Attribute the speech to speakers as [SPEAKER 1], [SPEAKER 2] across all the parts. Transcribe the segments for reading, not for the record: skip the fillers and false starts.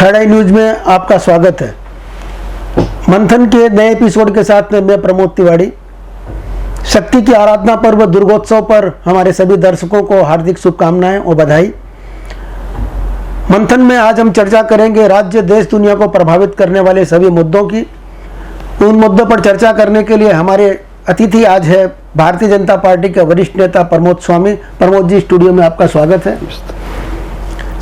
[SPEAKER 1] Third आई news में आपका स्वागत है। मंथन के नए एपिसोड के साथ में मैं प्रमोद तिवारी। शक्ति की आराधना पर्व दुर्गोत्सव पर हमारे सभी दर्शकों को हार्दिक शुभकामनाएं और बधाई। मंथन में आज हम चर्चा करेंगे राज्य देश दुनिया को प्रभावित करने वाले सभी मुद्दों की। उन मुद्दों पर चर्चा करने के लिए हमारे अतिथि आज है भारतीय जनता पार्टी के वरिष्ठ नेता प्रमोद स्वामी। प्रमोद जी, स्टूडियो में आपका स्वागत है।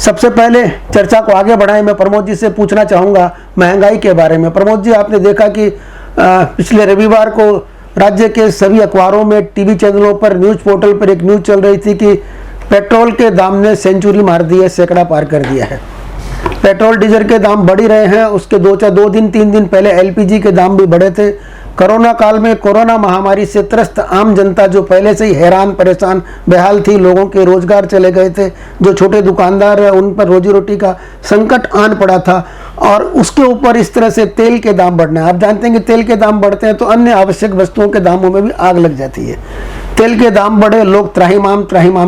[SPEAKER 1] सबसे पहले चर्चा को आगे बढ़ाएं, मैं प्रमोद जी से पूछना चाहूँगा महंगाई के बारे में। प्रमोद जी, आपने देखा कि पिछले रविवार को राज्य के सभी अखबारों में, टीवी चैनलों पर, न्यूज़ पोर्टल पर एक न्यूज़ चल रही थी कि पेट्रोल के दाम ने सेंचुरी मार दी है, सैकड़ा पार कर दिया है। पेट्रोल डीजल के दाम बढ़ ही रहे हैं। उसके 2-3 दिन पहले एलपीजी के दाम भी बढ़े थे। कोरोना काल में कोरोना महामारी से त्रस्त आम जनता जो पहले से ही हैरान परेशान बेहाल थी, लोगों के रोजगार चले गए थे, जो छोटे दुकानदार हैं उन पर रोजी रोटी का संकट आन पड़ा था, और उसके ऊपर इस तरह से तेल के दाम बढ़ना। आप जानते हैं कि तेल के दाम बढ़ते हैं तो अन्य आवश्यक वस्तुओं के दामों में भी आग लग जाती है। तेल के दाम बढ़े, लोग त्राहिमाम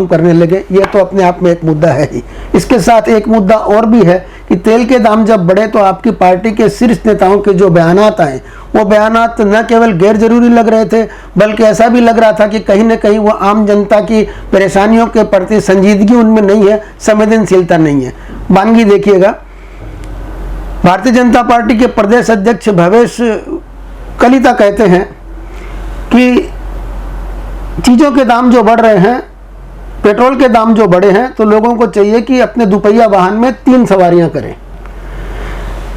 [SPEAKER 1] करने लगे। ये तो अपने आप में एक मुद्दा है ही। इसके साथ एक मुद्दा और भी है कि तेल के दाम जब बढ़े तो आपकी पार्टी के शीर्ष नेताओं के जो बयानात आए, वो बयानात न केवल गैर जरूरी लग रहे थे, बल्कि ऐसा भी लग रहा था कि कहीं न कहीं वो आम जनता की परेशानियों के प्रति संजीदगी उनमें नहीं है, संवेदनशीलता नहीं है। वानगी देखिएगा, भारतीय जनता पार्टी के प्रदेश अध्यक्ष भवेश कलिता कहते हैं कि चीज़ों के दाम जो बढ़ रहे हैं, पेट्रोल के दाम जो बढ़े हैं, तो लोगों को चाहिए कि अपने दुपहिया वाहन में 3 सवारियां करें।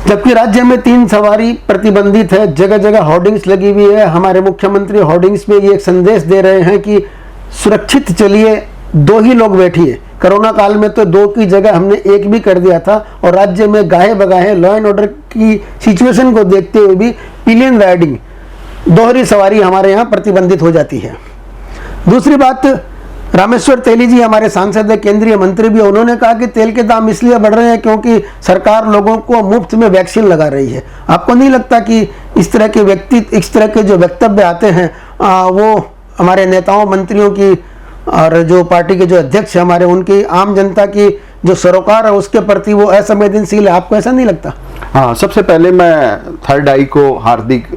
[SPEAKER 1] जबकि राज्य में 3 सवारी प्रतिबंधित है। जगह जगह होर्डिंग्स लगी हुई है। हमारे मुख्यमंत्री होर्डिंग्स में ये एक संदेश दे रहे हैं कि सुरक्षित चलिए, 2 ही लोग बैठिए। कोरोना काल में तो 2 की जगह हमने 1 भी कर दिया था, और राज्य में गाहे बगाहे लॉ एंड ऑर्डर की सिचुएशन को देखते हुए भी पिलियन राइडिंग, दोहरी सवारी हमारे यहाँ प्रतिबंधित हो जाती है। दूसरी बात, रामेश्वर तेली जी हमारे सांसद है, केंद्रीय मंत्री भी, उन्होंने कहा कि तेल के दाम इसलिए बढ़ रहे हैं क्योंकि सरकार लोगों को मुफ्त में वैक्सीन लगा रही है। आपको नहीं लगता कि इस तरह के जो वक्तव्य आते हैं वो हमारे नेताओं मंत्रियों की और जो पार्टी के जो अध्यक्ष हैं हमारे, उनकी आम जनता की जो सरोकार है उसके प्रति वो असंवेदनशील है? आपको ऐसा नहीं लगता?
[SPEAKER 2] हाँ, सबसे पहले मैं थर्ड आई को हार्दिक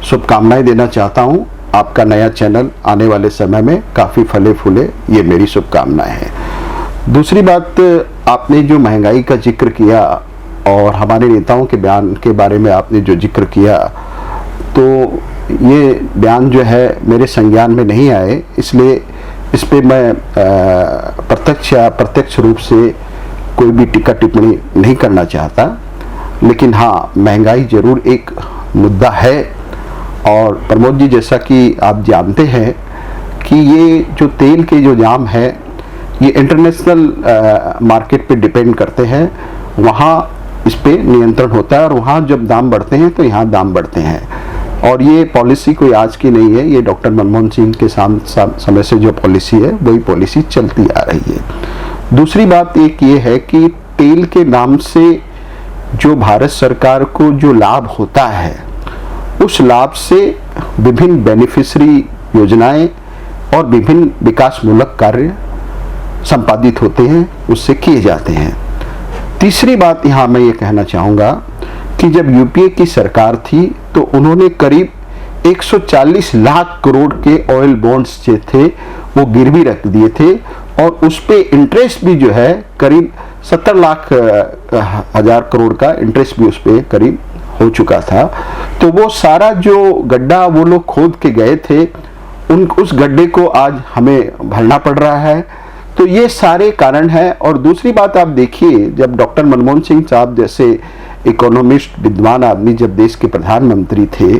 [SPEAKER 2] शुभकामनाएं देना चाहता हूँ। आपका नया चैनल आने वाले समय में काफ़ी फले फूले, ये मेरी शुभकामनाएं हैं। दूसरी बात, आपने जो महंगाई का जिक्र किया और हमारे नेताओं के बयान के बारे में आपने जो जिक्र किया, तो ये बयान जो है मेरे संज्ञान में नहीं आए, इसलिए इस पे मैं प्रत्यक्ष रूप से कोई भी टीका टिप्पणी नहीं करना चाहता। लेकिन हाँ, महंगाई जरूर एक मुद्दा है। और प्रमोद जी, जैसा कि आप जानते हैं कि ये जो तेल के जो दाम है, ये इंटरनेशनल मार्केट पे डिपेंड करते हैं। वहाँ इस पे नियंत्रण होता है, और वहाँ जब दाम बढ़ते हैं तो यहाँ दाम बढ़ते हैं। और ये पॉलिसी कोई आज की नहीं है, ये डॉक्टर मनमोहन सिंह के समय से जो पॉलिसी है वही पॉलिसी चलती आ रही है। दूसरी बात एक ये है कि तेल के दाम से जो भारत सरकार को जो लाभ होता है, उस लाभ से विभिन्न बेनिफिशियरी योजनाएं और विभिन्न विकासमूलक कार्य संपादित होते हैं, उससे किए जाते हैं। तीसरी बात यहाँ मैं ये कहना चाहूँगा कि जब यूपीए की सरकार थी तो उन्होंने करीब 140 लाख करोड़ के ऑयल बॉन्ड्स जो थे वो गिरवी रख दिए थे, और उस पे इंटरेस्ट भी जो है करीब 70 लाख हजार करोड़ का इंटरेस्ट भी उस पे करीब हो चुका था। तो वो सारा जो गड्ढा वो लोग खोद के गए थे, उस गड्ढे को आज हमें भरना पड़ रहा है। तो ये सारे कारण हैं। और दूसरी बात आप देखिए, जब डॉक्टर मनमोहन सिंह साहब जैसे इकोनॉमिस्ट विद्वान आदमी जब देश के प्रधानमंत्री थे,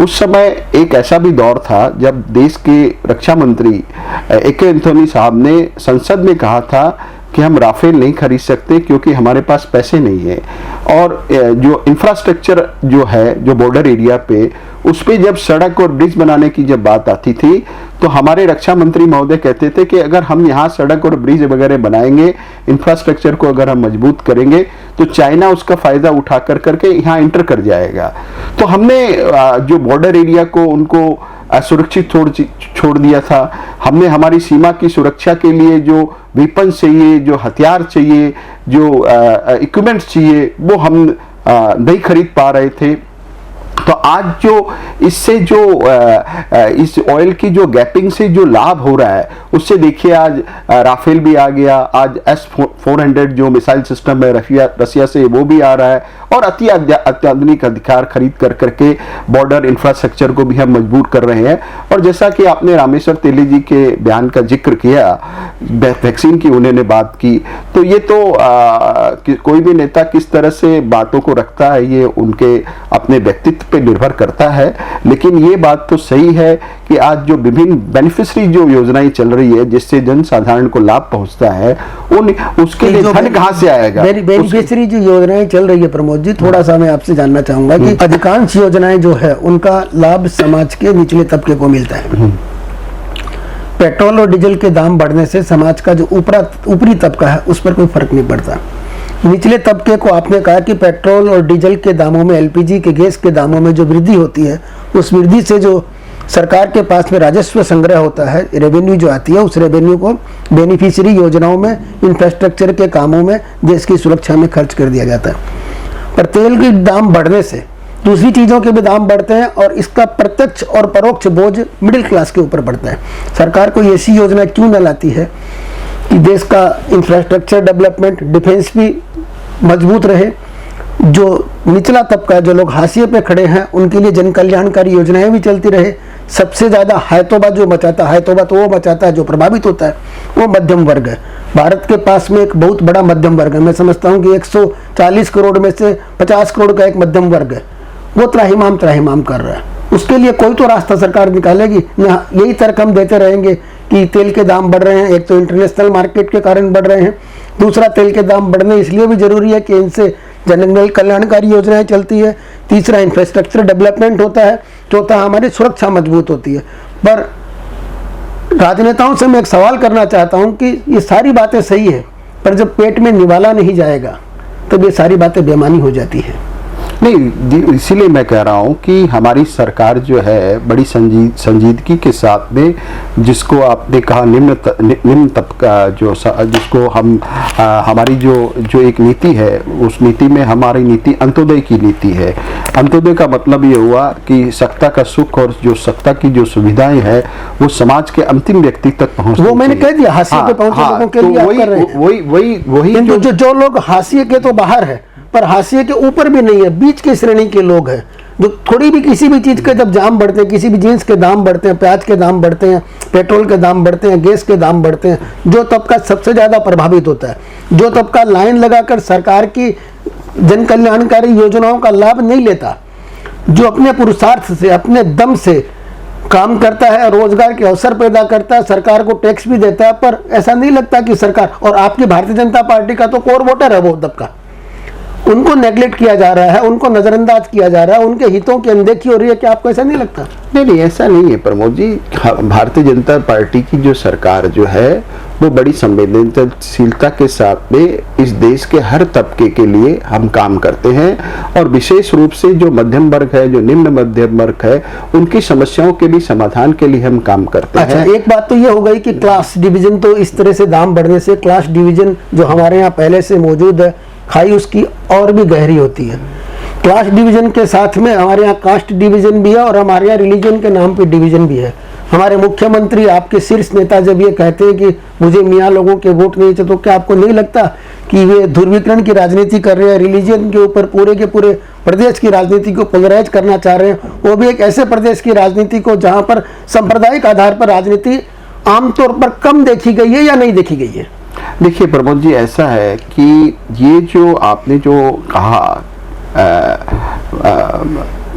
[SPEAKER 2] उस समय एक ऐसा भी दौर था जब देश के रक्षा मंत्री ए.के. एंथोनी साहब ने संसद में कहा था कि हम राफेल नहीं खरीद सकते क्योंकि हमारे पास पैसे नहीं है। और जो इंफ्रास्ट्रक्चर जो है, जो बॉर्डर एरिया पे, उस पे जब सड़क और ब्रिज बनाने की जब बात आती थी तो हमारे रक्षा मंत्री महोदय कहते थे कि अगर हम यहाँ सड़क और ब्रिज वगैरह बनाएंगे, इंफ्रास्ट्रक्चर को अगर हम मजबूत करेंगे, तो चाइना उसका फायदा उठा करके यहाँ इंटर कर जाएगा। तो हमने जो बॉर्डर एरिया को उनको असुरक्षित छोड़ दिया था। हमने हमारी सीमा की सुरक्षा के लिए जो वेपन चाहिए, जो हथियार चाहिए, जो इक्विपमेंट्स चाहिए, वो हम नहीं खरीद पा रहे थे। तो आज जो इससे जो इस ऑयल की जो गैपिंग से जो लाभ हो रहा है, उससे देखिए आज राफेल भी आ गया, आज S-400 जो मिसाइल सिस्टम है रसिया से वो भी आ रहा है, और अत्याधुनिक अधिकार खरीद करके बॉर्डर इंफ्रास्ट्रक्चर को भी हम मजबूत कर रहे हैं। और जैसा कि आपने रामेश्वर तेली जी के बयान का जिक्र किया, वैक्सीन की उन्होंने बात की, तो ये तो कोई भी नेता किस तरह से बातों को रखता है ये उनके अपने व्यक्तित्व पे निर्भर करता है। लेकिन ये बात तो सही है कि आज जो विभिन्न बेनिफिशियरी जो योजनाएं चल रही है जिससे जनसाधारण को लाभ पहुंचता है, उसके लिए धन कहां से आएगा?
[SPEAKER 1] बेनिफिशियरी जो योजनाएं चल रही है प्रमोद जी, थोड़ा सा मैं आपसे जानना चाहूंगा कि अधिकांश योजनाएं जो है उनका लाभ समाज के निचले तबके को मिलता है। पेट्रोल और डीजल के दाम बढ़ने से समाज का जो ऊपरी तबका है उस पर कोई फर्क नहीं पड़ता। निचले तबके को आपने कहा कि पेट्रोल और डीजल के दामों में, एलपीजी के गैस के दामों में जो वृद्धि होती है, उस वृद्धि से जो सरकार के पास में राजस्व संग्रह होता है, रेवेन्यू जो आती है, उस रेवेन्यू को बेनिफिशियरी योजनाओं में, इंफ्रास्ट्रक्चर के कामों में, देश की सुरक्षा में खर्च कर दिया जाता है। पर तेल के दाम बढ़ने से दूसरी चीज़ों के भी दाम बढ़ते हैं और इसका प्रत्यक्ष और परोक्ष बोझ मिडिल क्लास के ऊपर पड़ता है। सरकार कोई ऐसी योजना क्यों न लाती है कि देश का इंफ्रास्ट्रक्चर डेवलपमेंट, डिफेंस भी मजबूत रहे, जो निचला तबका, जो लोग हाशिए पे खड़े हैं, उनके लिए जन कल्याणकारी योजनाएं भी चलती रहे। सबसे ज़्यादा हायतोबा जो मचाता, हायतोबा तो वो मचाता है जो प्रभावित होता है, वो मध्यम वर्ग है। भारत के पास में एक बहुत बड़ा मध्यम वर्ग है। मैं समझता हूँ कि 140 करोड़ में से 50 करोड़ का एक मध्यम वर्ग है, वो त्राहिमाम कर रहा है। उसके लिए कोई तो रास्ता सरकार निकालेगी। यही तर्क हम देते रहेंगे कि तेल के दाम बढ़ रहे हैं, एक तो इंटरनेशनल मार्केट के कारण बढ़ रहे हैं, दूसरा तेल के दाम बढ़ने इसलिए भी जरूरी है कि इनसे जन कल्याणकारी योजनाएं चलती है, तीसरा इंफ्रास्ट्रक्चर डेवलपमेंट होता है, चौथा हमारी सुरक्षा मजबूत होती है। पर राजनेताओं से मैं एक सवाल करना चाहता हूं कि ये सारी बातें सही है, पर जब पेट में निवाला नहीं जाएगा तब ये सारी बातें बेमानी हो जाती है।
[SPEAKER 2] नहीं, इसीलिए मैं कह रहा हूं कि हमारी सरकार जो है बड़ी संजीदगी के साथ में, जिसको आपने कहा निम्न तबका, जिसको हम हमारी जो एक नीति है, उस नीति में हमारी नीति अंत्योदय की नीति है। अंत्योदय का मतलब ये हुआ कि सत्ता का सुख और जो सत्ता की जो सुविधाएं है वो समाज के अंतिम व्यक्ति तक पहुंच,
[SPEAKER 1] वो मैंने कह दिया, हाशिए पे पहुंचे लोगों के लिए आप कर रहे हैं। वही जो लोग हाशिए के तो बाहर है पर हाशिए के ऊपर भी नहीं है, बीच की श्रेणी के लोग हैं, जो थोड़ी भी किसी भी चीज़ के जब दाम बढ़ते हैं, किसी भी जींस के दाम बढ़ते हैं, प्याज के दाम बढ़ते हैं, पेट्रोल के दाम बढ़ते हैं, गैस के दाम बढ़ते हैं, जो तबका सबसे ज़्यादा प्रभावित होता है, जो तबका लाइन लगाकर सरकार की जन कल्याणकारी योजनाओं का लाभ नहीं लेता, जो अपने पुरुषार्थ से, अपने दम से काम करता है, रोजगार के अवसर पैदा करता है, सरकार को टैक्स भी देता है, पर ऐसा नहीं लगता कि सरकार, और आपकी भारतीय जनता पार्टी का तो कोर वोटर है वो तबका, उनको नेगलेक्ट किया जा रहा है, उनको नजरअंदाज किया जा रहा है, उनके हितों की अनदेखी हो रही है। क्या आपको ऐसा नहीं लगता?
[SPEAKER 2] नहीं, ऐसा नहीं है प्रमोद जी। भारतीय जनता पार्टी की जो सरकार जो है वो बड़ी संवेदनशीलता के साथ में इस देश के हर तबके के लिए हम काम करते हैं, और विशेष रूप से जो मध्यम वर्ग है, जो निम्न मध्यम वर्ग है, उनकी समस्याओं के भी समाधान के लिए हम काम करते हैं।
[SPEAKER 1] अच्छा, एक बात तो ये हो गई कि क्लास डिवीजन, तो इस तरह से दाम बढ़ने से क्लास डिवीजन जो हमारे यहाँ पहले से मौजूद है, खाई उसकी और भी गहरी होती है। क्लास डिवीजन के साथ में हमारे यहाँ कास्ट डिवीजन भी है और हमारे यहाँ रिलीजन के नाम पे डिवीजन भी है। हमारे मुख्यमंत्री, आपके शीर्ष नेता जब ये कहते हैं कि मुझे मियाँ लोगों के वोट नहीं चाहिए, तो क्या आपको नहीं लगता कि वे ध्रुवीकरण की राजनीति कर रहे हैं, रिलीजन के ऊपर पूरे के पूरे प्रदेश की राजनीति को पोलराइज करना चाह रहे हैं, वो भी एक ऐसे प्रदेश की राजनीति को जहाँ पर सांप्रदायिक आधार पर राजनीति आमतौर पर कम देखी गई है या नहीं देखी गई है?
[SPEAKER 2] देखिए प्रमोद जी, ऐसा है कि ये जो आपने जो कहा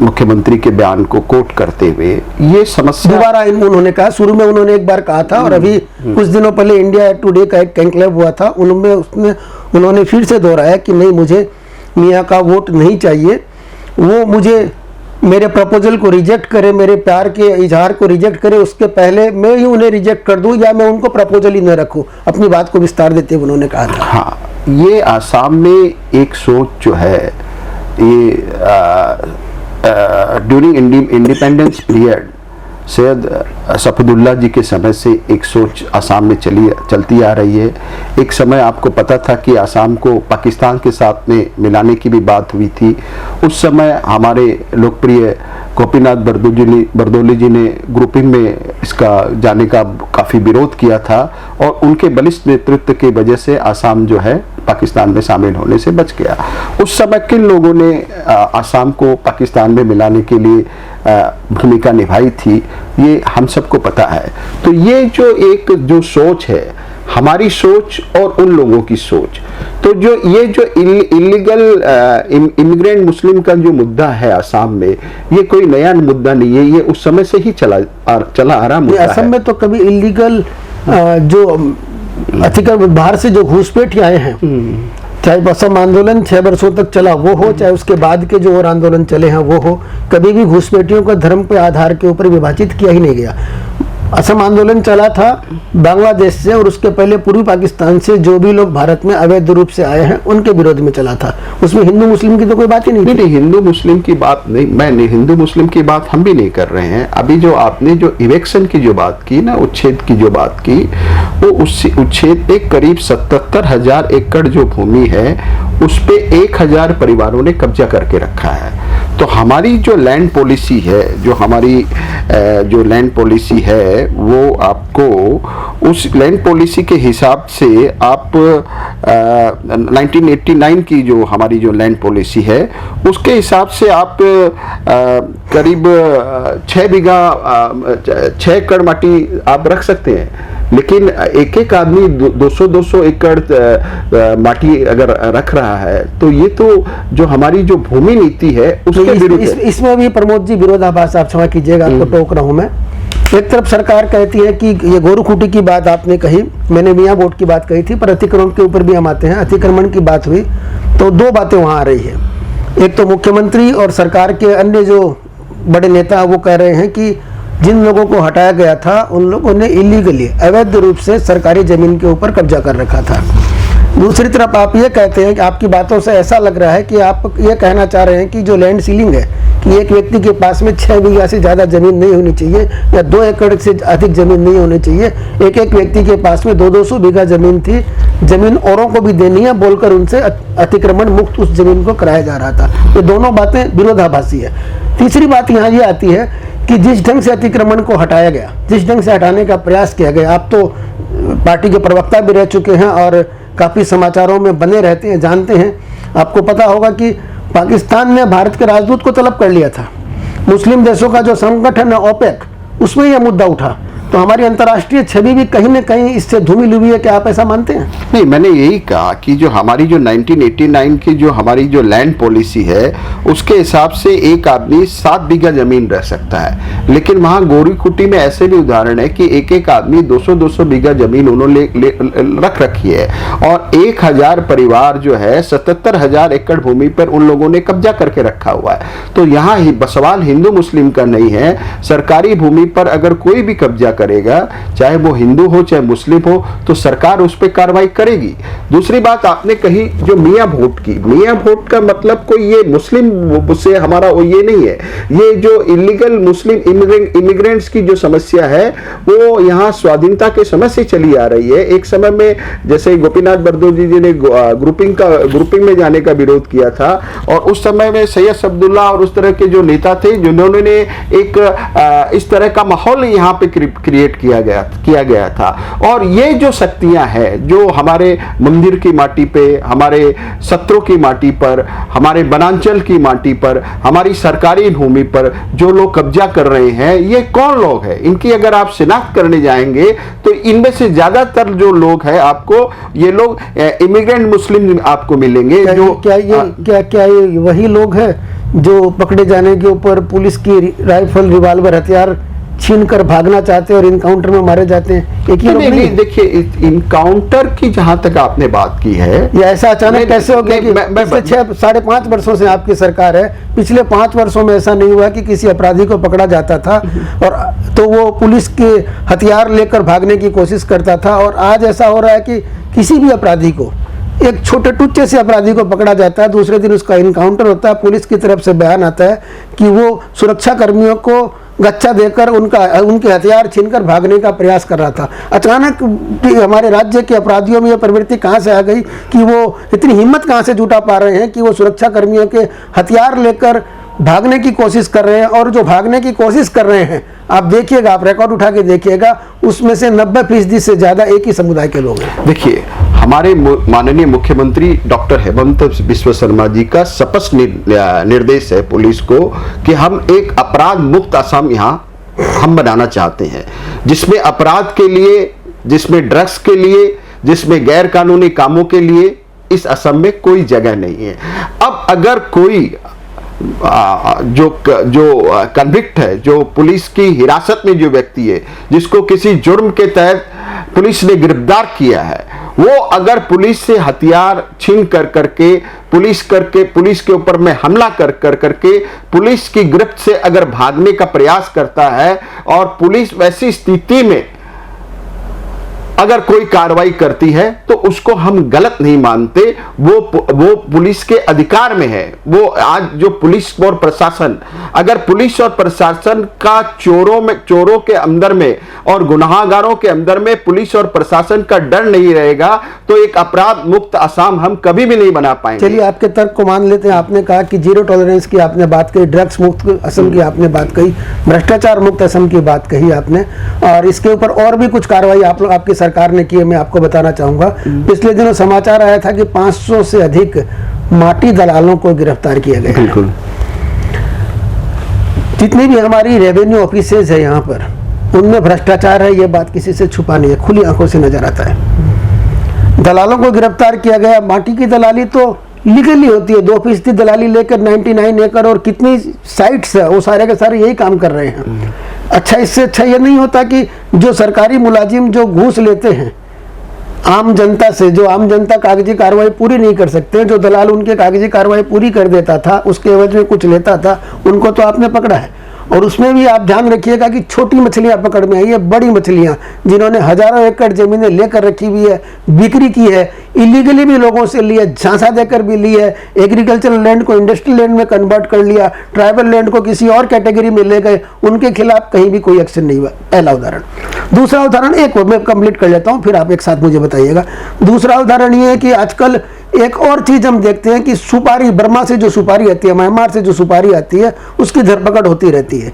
[SPEAKER 2] मुख्यमंत्री के बयान को कोट करते हुए, ये समस्या
[SPEAKER 1] दोबारा उन्होंने कहा, शुरू में उन्होंने एक बार कहा था और अभी कुछ दिनों पहले इंडिया टुडे का एक कॉन्क्लेव हुआ था, उन्होंने फिर से दोहराया कि नहीं, मुझे मियाँ का वोट नहीं चाहिए, वो मुझे मेरे प्रपोजल को रिजेक्ट करे, मेरे प्यार के इजहार को रिजेक्ट करे, उसके पहले मैं ही उन्हें रिजेक्ट कर दूं या मैं उनको प्रपोजल ही न रखूं। अपनी बात को विस्तार देते हुए उन्होंने कहा था।
[SPEAKER 2] हाँ, ये आसाम में एक सोच जो है, ये ड्यूरिंग इंडिपेंडेंस पीरियड सैयद सफदुल्ला जी के समय से एक सोच आसाम में चलती आ रही है। एक समय आपको पता था कि आसाम को पाकिस्तान के साथ में मिलाने की भी बात हुई थी। उस समय हमारे लोकप्रिय गोपीनाथ बरदोली जी ने ग्रुपिंग में इसका जाने का काफ़ी विरोध किया था और उनके बलिष्ठ नेतृत्व की वजह से आसाम जो है पाकिस्तान में शामिल होने से बच गया। उस समय किन लोगों ने आसाम को पाकिस्तान में मिलाने के लिए भूमिका निभाई थी, ये हम सबको पता है। तो ये जो सोच है, हमारी सोच और उन लोगों की सोच, तो ये जो इलीगल इमिग्रेंट मुस्लिम का जो मुद्दा है आसाम में, ये कोई नया मुद्दा नहीं है, ये उस समय से ही चला आ रहा मुद्दा है।
[SPEAKER 1] असम में तो कभी इलीगल जो अतिक्रमण बाहर से जो घुसपैठ आए हैं, चाहे असम आंदोलन 6 वर्षों तक चला वो हो, चाहे उसके बाद के जो और आंदोलन चले हैं वो हो, कभी भी घुसपैठियों का धर्म के आधार के ऊपर विभाजित किया ही नहीं गया। असम आंदोलन चला था बांग्लादेश से और उसके पहले पूर्वी पाकिस्तान से जो भी लोग भारत में अवैध रूप से आए हैं उनके विरोध में चला था। उसमें हिंदू मुस्लिम की तो कोई बात ही नहीं।
[SPEAKER 2] नहीं, हिंदू मुस्लिम की बात नहीं, मैं नहीं, हिंदू मुस्लिम की बात हम भी नहीं कर रहे हैं। अभी जो आपने जो इवेक्शन की जो बात की ना, उच्छेद की जो बात की, वो उच्छेद पे करीब 77,000 एकड़ जो भूमि है उस पे 1,000 परिवारों ने कब्जा करके रखा है। तो हमारी जो लैंड पॉलिसी है, जो हमारी जो लैंड पॉलिसी है, वो आपको उस लैंड पॉलिसी के हिसाब से आप 1989 की जो हमारी जो लैंड पॉलिसी है उसके हिसाब से आप करीब 6 एकड़ माटी आप रख सकते हैं। लेकिन एक आदमी 200 एकड़ माटी अगर रख रहा है तो ये तो जो हमारी जो भूमि नीति है उसके विरुद्ध है।
[SPEAKER 1] इसमें भी प्रमोद जी विरोधाभास, आप क्षमा कीजिएगा आपको टोक रहा हूं मैं। एक तरफ सरकार कहती है कि ये गोरुखुटी की बात आपने कही, मैंने मियाँ बोट की बात कही थी, पर अतिक्रमण के ऊपर भी हम आते हैं। अतिक्रमण की बात हुई तो दो बातें वहां आ रही है। एक तो मुख्यमंत्री और सरकार के अन्य जो बड़े नेता वो कह रहे हैं कि जिन लोगों को हटाया गया था उन लोगों ने इलीगली अवैध रूप से सरकारी जमीन के ऊपर कब्जा कर रखा था। दूसरी तरफ आप ये कहते हैं कि आपकी बातों से ऐसा लग रहा है कि आप ये कहना चाह रहे हैं कि जो लैंड सीलिंग है कि एक व्यक्ति के पास में 6 बीघा से ज़्यादा जमीन नहीं होनी चाहिए या 2 एकड़ से अधिक जमीन नहीं होनी चाहिए, एक व्यक्ति के पास में 200 बीघा जमीन थी, जमीन औरों को भी देनी है बोलकर उनसे अतिक्रमण मुक्त उस जमीन को कराया जा रहा था। ये दोनों बातें विरोधाभासी है। तीसरी बात यहाँ ये आती है कि जिस ढंग से अतिक्रमण को हटाया गया, जिस ढंग से हटाने का प्रयास किया गया, आप तो पार्टी के प्रवक्ता भी रह चुके हैं और काफ़ी समाचारों में बने रहते हैं, जानते हैं। आपको पता होगा कि पाकिस्तान ने भारत के राजदूत को तलब कर लिया था। मुस्लिम देशों का जो संगठन है ओपेक, उसमें यह मुद्दा उठा। तो हमारी अंतर्राष्ट्रीय छवि भी कहीं न कहीं इससे धूमिल हुई है। क्या आप ऐसा मानते हैं?
[SPEAKER 2] नहीं, मैंने यही कहा कि जो हमारी जो 1989 की जो हमारी जो लैंड पॉलिसी है उसके हिसाब से एक आदमी 7 बीघा जमीन रह सकता है। लेकिन वहाँ गोरीकुटी में ऐसे भी उदाहरण है कि एक आदमी 200 बीघा जमीन उन्होंने रख रखी है और 1,000 परिवार जो है 77,000 एकड़ भूमि पर उन लोगों ने कब्जा करके रखा हुआ है। तो यहाँ सवाल हिंदू मुस्लिम का नहीं है। सरकारी भूमि पर अगर कोई भी कब्जा करेगा, चाहे वो हिंदू हो चाहे मुस्लिम हो, तो सरकार उस पर कार्रवाई करेगी। दूसरी बात आपने कही जो मियाँ वोट की, मियाँ वोट का मतलब कोई ये मुस्लिम से हमारा वो ये नहीं है। ये जो इलीगल मुस्लिम इमिग्रेंट्स की जो समस्या है वो यहाँ स्वाधीनता के समय से चली आ रही है। एक समय में जैसे गोपीनाथ बरदोली जी ने ग्रुपिंग में जाने का विरोध किया था और उस समय में सैयद सफदुल्ला और उस तरह के जो नेता थे जिन्होंने एक इस तरह का माहौल यहाँ पे क्रिएट किया गया था। और ये जो शक्तियां हैं जो हमारे मंदिर की माटी पे, हमारे सत्रों की माटी पर, हमारे वनांचल की माटी पर, हमारी सरकारी भूमि पर जो लोग कब्जा कर रहे हैं, ये कौन लोग हैं? इनकी अगर आप शिनाख्त करने जाएंगे तो इनमें से ज्यादातर जो लोग हैं आपको ये लोग इमिग्रेंट मुस्लिम आपको मिलेंगे। जो
[SPEAKER 1] क्या ये वही लोग हैं जो पकड़े जाने के ऊपर पुलिस की राइफल, रिवाल्वर, हथियार छीनकर भागना चाहते हैं और इनकाउंटर में मारे जाते हैं? एक ही लोग नहीं।
[SPEAKER 2] देखिए, इनकाउंटर की जहां तक आपने बात की है,
[SPEAKER 1] या ऐसा अचानक कैसे हो गया कि पिछले 6-5.5 वर्षों से आपकी सरकार है, पिछले 5 वर्षों में ऐसा नहीं हुआ कि किसी अपराधी को पकड़ा जाता था और तो वो पुलिस के हथियार लेकर भागने की कोशिश करता था, और आज ऐसा हो रहा है कि किसी भी अपराधी को, एक छोटे टुच्चे से अपराधी को पकड़ा जाता है, दूसरे दिन उसका इनकाउंटर होता है, पुलिस की तरफ से बयान आता है कि वो सुरक्षा कर्मियों को गच्छा देकर उनके हथियार छीनकर भागने का प्रयास कर रहा था। अचानक हमारे राज्य के अपराधियों में यह प्रवृत्ति कहाँ से आ गई कि वो इतनी हिम्मत कहाँ से जुटा पा रहे हैं कि वो सुरक्षा कर्मियों के हथियार लेकर भागने की कोशिश कर रहे हैं। और जो भागने की कोशिश कर रहे हैं, आप देखिएगा, आप रिकॉर्ड उठा के देखिएगा, उसमें से 90% से ज़्यादा एक ही समुदाय के लोग हैं।
[SPEAKER 2] देखिए, हमारे माननीय मुख्यमंत्री डॉक्टर हेमंत बिस्वा शर्मा जी का स्पष्ट निर्देश है पुलिस को कि हम एक अपराध मुक्त असम यहाँ हम बनाना चाहते हैं, जिसमें अपराध के लिए, जिसमें ड्रग्स के लिए, जिसमें गैर कानूनी कामों के लिए इस असम में कोई जगह नहीं है। अब अगर कोई जो कन्विक्ट है, जो पुलिस की हिरासत में जो व्यक्ति है, जिसको किसी जुर्म के तहत पुलिस ने गिरफ्तार किया है, वो अगर पुलिस से हथियार छीन करके पुलिस के ऊपर में हमला करके पुलिस की गिरफ्त से अगर भागने का प्रयास करता है और पुलिस वैसी स्थिति में अगर कोई कार्रवाई करती है तो उसको हम गलत नहीं मानते। वो पुलिस के अधिकार में है। वो आज जो पुलिस और प्रशासन, अगर पुलिस और प्रशासन का चोरों के अंदर में और गुनाहगारों के अंदर में पुलिस और प्रशासन का डर नहीं रहेगा तो एक अपराध मुक्त असम हम कभी भी नहीं बना पाएंगे।
[SPEAKER 1] चलिए, आपके तर्क को मान लेते हैं। आपने कहा कि जीरो टॉलरेंस की आपने बात कही, ड्रग्स मुक्त असम की आपने बात कही, भ्रष्टाचार मुक्त असम की बात कही आपने, और इसके ऊपर और भी कुछ कार्रवाई आपकी सरकार ने की है। मैं आपको बताना चाहूंगा, पिछले दिनों समाचार आया था कि 500 से अधिक माटी दलालों को गिरफ्तार किया गया।
[SPEAKER 2] बिल्कुल।
[SPEAKER 1] जितनी भी हमारी रेवेन्यू ऑफिसेज है यहाँ पर, उनमें भ्रष्टाचार है, ये बात किसी से छुपा नहीं है, खुली आंखों से नजर आता है। दलालों को गिरफ्तार किया गया। माटी की दलाली तो लीगली होती है, 2% दलाली लेकर 99 एकड़ और कितनी साइट्स है, वो सारे के सारे यही काम कर रहे हैं। अच्छा, इससे अच्छा ये नहीं होता कि जो सरकारी मुलाजिम जो घूस लेते हैं आम जनता से, जो आम जनता कागजी कार्रवाई पूरी नहीं कर सकते, जो दलाल उनके कागजी कार्रवाई पूरी कर देता था, उसके एवज में कुछ लेता था, उनको तो आपने पकड़ा है। और उसमें भी आप ध्यान रखिएगा कि छोटी मछलियां पकड़ में आई है, बड़ी मछलियां जिन्होंने हजारों एकड़ जमीनें लेकर रखी हुई है, बिक्री की है, इलीगली भी लोगों से ली है, झांसा देकर भी ली है, एग्रीकल्चरल लैंड को इंडस्ट्रियल लैंड में कन्वर्ट कर लिया, ट्राइबल लैंड को किसी और कैटेगरी में ले गए, उनके खिलाफ कहीं भी कोई एक्शन नहीं हुआ। पहला उदाहरण। दूसरा उदाहरण, एक मैं कंप्लीट कर लेता हूँ, फिर आप एक साथ मुझे बताइएगा। दूसरा उदाहरण ये है कि आजकल एक और चीज हम देखते हैं कि सुपारी, बर्मा से जो सुपारी आती है, म्यांमार से जो सुपारी आती है, उसकी धरपकड़ होती रहती है,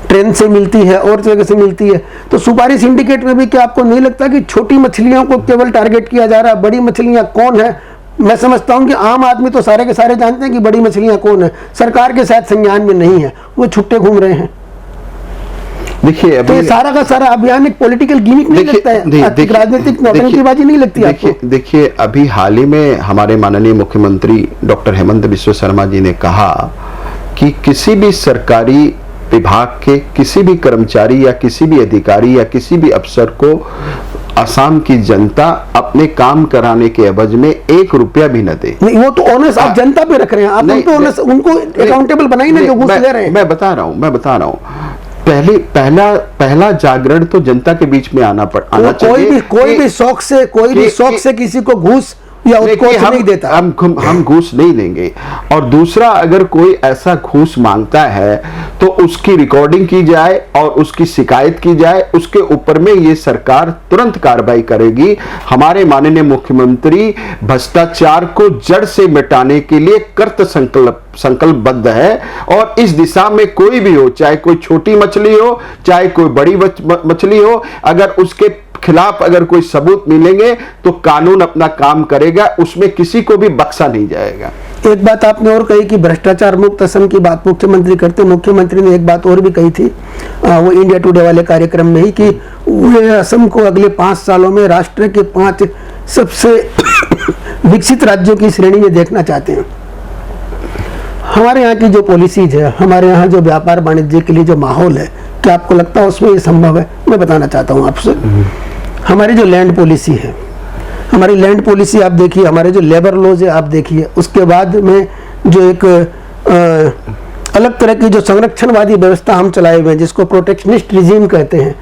[SPEAKER 1] ट्रेन से मिलती है और जगह से मिलती है। तो सुपारी सिंडिकेट में भी क्या आपको नहीं लगता कि छोटी मछलियों को केवल टारगेट किया जा रहा है? बड़ी मछलियां कौन है? मैं समझता हूं कि आम आदमी तो सारे के सारे जानते हैं कि बड़ी मछलियां कौन है, सरकार के साथ संज्ञान में नहीं है, वो छुट्टे घूम रहे हैं।
[SPEAKER 2] देखिए,
[SPEAKER 1] तो ये सारा का सारा अभियान एक पॉलिटिकल गिमिक नहीं लगता है, राजनीतिक नौटंकीबाजी नहीं लगती आपको?
[SPEAKER 2] देखिए, अभी हाल ही में हमारे माननीय मुख्यमंत्री डॉक्टर हेमंत बिस्वा शर्मा जी ने कहा कि किसी भी सरकारी विभाग के किसी भी कर्मचारी या किसी भी अधिकारी या किसी भी अफसर को असम की जनता अपने काम कराने के एवज में 1 रुपया भी न दे।
[SPEAKER 1] नहीं, वो तो ओनस आप जनता पे रख रहे हैं, आप उनको अकाउंटेबल बनाई ना, जो घूस ले रहे हैं।
[SPEAKER 2] मैं बता रहा हूँ पहला जागरण तो जनता के बीच में आना चाहिए।
[SPEAKER 1] कोई भी शौक से किसी को घूस या उत्कोच नहीं देता।
[SPEAKER 2] हम घूस नहीं देंगे। और दूसरा, अगर कोई ऐसा घूस मांगता है तो उसकी रिकॉर्डिंग की जाए और उसकी शिकायत की जाए, उसके ऊपर में ये सरकार तुरंत कार्रवाई करेगी। हमारे माननीय मुख्यमंत्री भ्रष्टाचार को जड़ से मिटाने के लिए कृत संकल्पबद्ध है और इस दिशा में कोई भी हो, चाहे कोई छोटी मछली हो, चाहे कोई बड़ी मछली हो, अगर उसके खिलाफ अगर कोई सबूत मिलेंगे तो कानून अपना काम करेगा, उसमें किसी को भी बख्शा नहीं जाएगा।
[SPEAKER 1] एक बात आपने और कही कि भ्रष्टाचार मुक्त असम की बात मुख्यमंत्री करते, मुख्यमंत्री ने एक बात और भी कही थी वो इंडिया टुडे वाले कार्यक्रम में ही, कि वे असम को अगले 5 सालों में राष्ट्र के 5 सबसे विकसित राज्यों की श्रेणी में देखना चाहते हैं। हमारे यहाँ की जो पॉलिसीज है, हमारे यहाँ जो व्यापार वाणिज्य के लिए जो माहौल है, क्या आपको लगता है उसमें ये संभव है? मैं बताना चाहता हूँ आपसे, हमारी जो लैंड पॉलिसी है, हमारी लैंड पॉलिसी आप देखिए, हमारे जो लेबर लॉज है आप देखिए, उसके बाद में जो एक अलग तरह की जो संरक्षणवादी व्यवस्था हम चलाए हुए हैं, जिसको प्रोटेक्शनिस्ट रिजीम कहते हैं,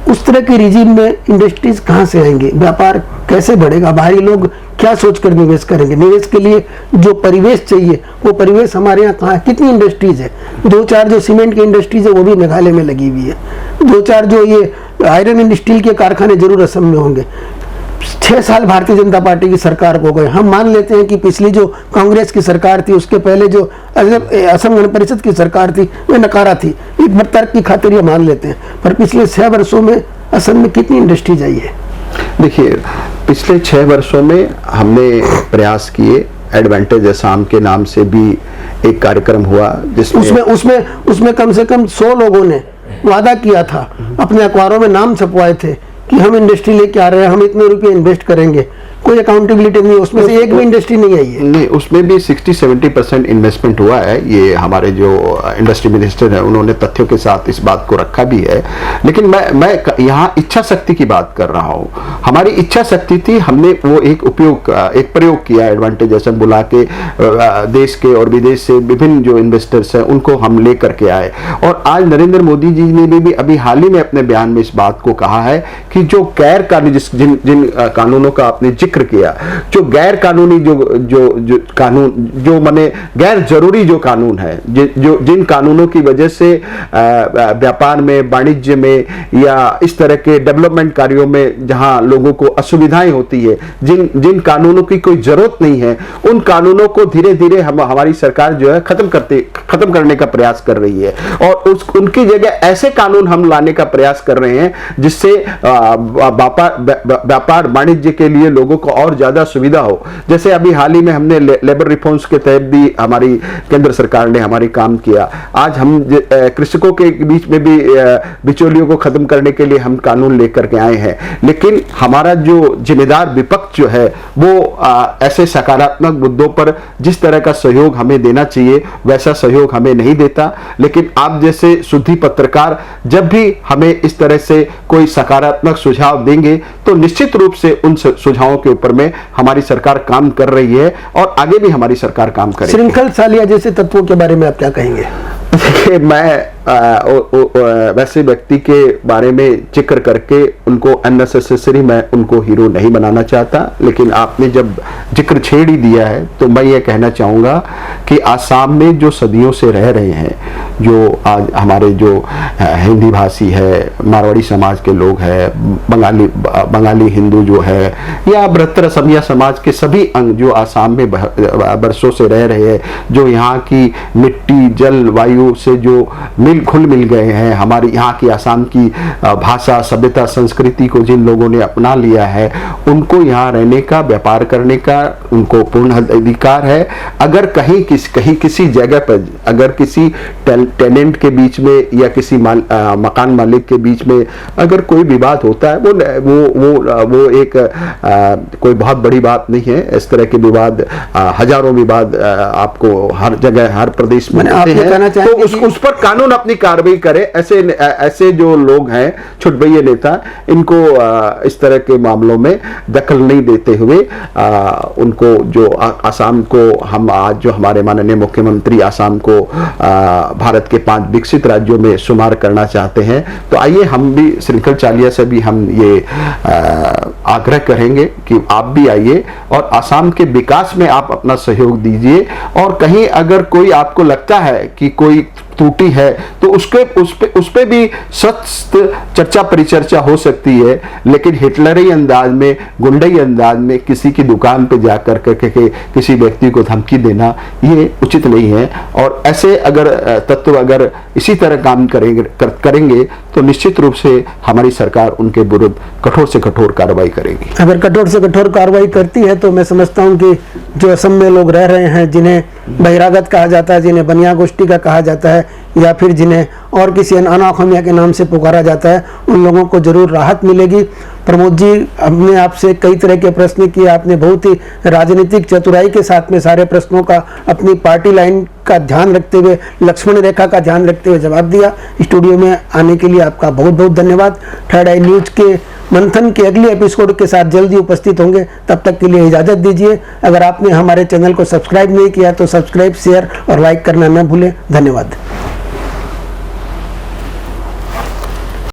[SPEAKER 1] उस तरह के रिजीम में इंडस्ट्रीज कहाँ से आएंगे, व्यापार कैसे बढ़ेगा, बाहरी लोग क्या सोचकर निवेश करेंगे? निवेश के लिए जो परिवेश चाहिए वो परिवेश हमारे यहाँ कहाँ है? कितनी इंडस्ट्रीज है? 2-4 जो सीमेंट की इंडस्ट्रीज है वो भी मेघालय में लगी हुई है। 2-4 जो ये आयरन एंड स्टील के कारखाने जरूर असम में होंगे। 6 साल भारतीय जनता पार्टी की सरकार को गए। हम मान लेते हैं कि पिछली जो कांग्रेस की सरकार थी, उसके पहले जो असम गण परिषद की सरकार थी, वह नकारा थी। एक बार तर्क की खातिर ये मान लेते हैं, पर पिछले 6 वर्षों में असम में कितनी इंडस्ट्रीज आई है?
[SPEAKER 2] देखिए, पिछले 6 वर्षों में हमने प्रयास किए। एडवांटेज असम के नाम से भी एक कार्यक्रम हुआ जिसमें
[SPEAKER 1] उसमें कम से कम 100 लोगों ने वादा किया था, अपने अखबारों में नाम छपवाए थे कि हम इंडस्ट्री लेके आ रहे हैं, हम इतने रुपए इन्वेस्ट करेंगे। कोई अकाउंटेबिलिटी नहीं, उसमें से एक भी इंडस्ट्री नहीं आई है।
[SPEAKER 2] नहीं, उसमें भी 60-70% इन्वेस्टमेंट हुआ है। ये हमारे जो इंडस्ट्री मिनिस्टर है उन्होंने तथ्यों के साथ इस बात को रखा भी है। लेकिन मैं यहाँ इच्छा शक्ति की बात कर रहा हूँ। हमारी इच्छा शक्ति थी, हमने वो एक प्रयोग किया, एडवांटेज असम बुला के देश के और विदेश से विभिन्न जो इन्वेस्टर्स हैं उनको हम ले करके आए। और आज नरेंद्र मोदी जी ने भी अभी हाल ही में अपने बयान में इस बात को कहा है कि जो गैर कानूनी जिन कानूनों का आपने जिक्र किया, जो गैर कानूनी जो कानून, जो माने गैर जरूरी जो कानून है, जो जिन कानूनों की वजह से व्यापार में, वाणिज्य में या इस तरह के डेवलपमेंट कार्यों में जहां लोगों को असुविधाएं होती है, जिन कानूनों की कोई जरूरत नहीं है, उन कानूनों को धीरे धीरे हमारी सरकार जो है खत्म करने का प्रयास कर रही है। और उनकी जगह ऐसे कानून हम लाने का प्रयास कर रहे हैं जिससे व्यापार वाणिज्य के लिए लोगों को और ज्यादा सुविधा हो। जैसे अभी हाल ही में हमने लेबर रिफॉर्म्स के तहत भी हमारी केंद्र सरकार ने हमारी काम किया। आज हम कृषकों के बीच में भी बिचौलियों को खत्म करने के लिए हम कानून लेकर के आए हैं। लेकिन हमारा जो जिम्मेदार विपक्ष जो है वो ऐसे सकारात्मक मुद्दों पर जिस तरह का सहयोग हमें देना चाहिए वैसा सहयोग हमें नहीं देता। लेकिन आप जैसे शुद्धि पत्रकार जब भी हमें इस तरह से कोई सकारात्मक सुझाव देंगे तो निश्चित रूप से उन सुझावों के ऊपर में हमारी सरकार काम कर रही है और आगे भी हमारी सरकार काम करेगी।
[SPEAKER 1] श्रृंखल सालिया जैसे तत्वों के बारे में आप क्या कहेंगे?
[SPEAKER 2] देखिए, मैं वैसे व्यक्ति के बारे में जिक्र करके उनको अननेसेसरी मैं उनको हीरो नहीं बनाना चाहता। लेकिन आपने जब जिक्र छेड़ ही दिया है तो मैं ये कहना चाहूँगा कि आसाम में जो सदियों से रह रहे हैं, जो आज हमारे जो हिंदी भाषी है, मारवाड़ी समाज के लोग हैं, बंगाली हिंदू जो है या बृहत्तर असमिया समाज के सभी अंग जो आसाम में बरसों से रह रहे हैं, जो यहाँ की मिट्टी, जल, वायु से जो घुल मिल गए हैं, हमारी यहाँ की आसाम की भाषा, सभ्यता, संस्कृति को जिन लोगों ने अपना लिया है, उनको यहाँ रहने का, व्यापार करने का उनको पूर्ण अधिकार है। अगर कहीं किसी जगह पर अगर किसी टेनेंट के बीच में या किसी मकान मालिक के बीच में अगर कोई विवाद होता है, वो एक कोई बहुत बड़ी बात नहीं है। इस तरह के विवाद, हजारों विवाद आपको हर जगह, हर प्रदेश में होते हैं। तो उस पर कानून अपनी कार्रवाई करे। ऐसे जो लोग हैं, छुटभैये नेता, इनको इस तरह के मामलों में दखल नहीं देते हुए उनको जो आसाम को हम आज जो हमारे माननीय मुख्यमंत्री आसाम को भारत के 5 विकसित राज्यों में शुमार करना चाहते हैं, तो आइए हम भी श्रृंखल चालिया से भी हम ये आग्रह करेंगे कि आप भी आइए और आसाम के विकास में आप अपना सहयोग दीजिए। और कहीं अगर कोई आपको लगता है कि कोई त्रुटि है तो उस पे भी सख्त चर्चा परिचर्चा हो सकती है। लेकिन हिटलरी अंदाज में, गुंडई अंदाज में किसी की दुकान पे जाकर के किसी व्यक्ति को धमकी देना ये उचित नहीं है। और ऐसे अगर तत्व अगर इसी तरह काम करेंगे तो निश्चित रूप से हमारी सरकार उनके विरुद्ध कठोर से कठोर कार्रवाई करेगी।
[SPEAKER 1] अगर कठोर से कठोर कार्रवाई करती है तो मैं समझता हूँ कि जो असम में लोग रह रहे हैं, जिन्हें बहिरागत कहा जाता है, जिन्हें बनिया गोष्ठी का कहा जाता है, या फिर जिन्हें और किसी अनाखोमिया के नाम से पुकारा जाता है, उन लोगों को जरूर राहत मिलेगी। प्रमोद जी, हमने आपसे कई तरह के प्रश्न किए, आपने बहुत ही राजनीतिक चतुराई के साथ में सारे प्रश्नों का अपनी पार्टी लाइन का ध्यान रखते हुए, लक्ष्मण रेखा का ध्यान रखते हुए जवाब दिया। स्टूडियो में आने के लिए आपका बहुत बहुत धन्यवाद। थर्ड आई न्यूज के मंथन के अगले एपिसोड के साथ जल्दी उपस्थित होंगे, तब तक के लिए इजाजत दीजिए। अगर आपने हमारे चैनल को सब्सक्राइब नहीं किया तो सब्सक्राइब, शेयर और लाइक करना न भूलें। धन्यवाद।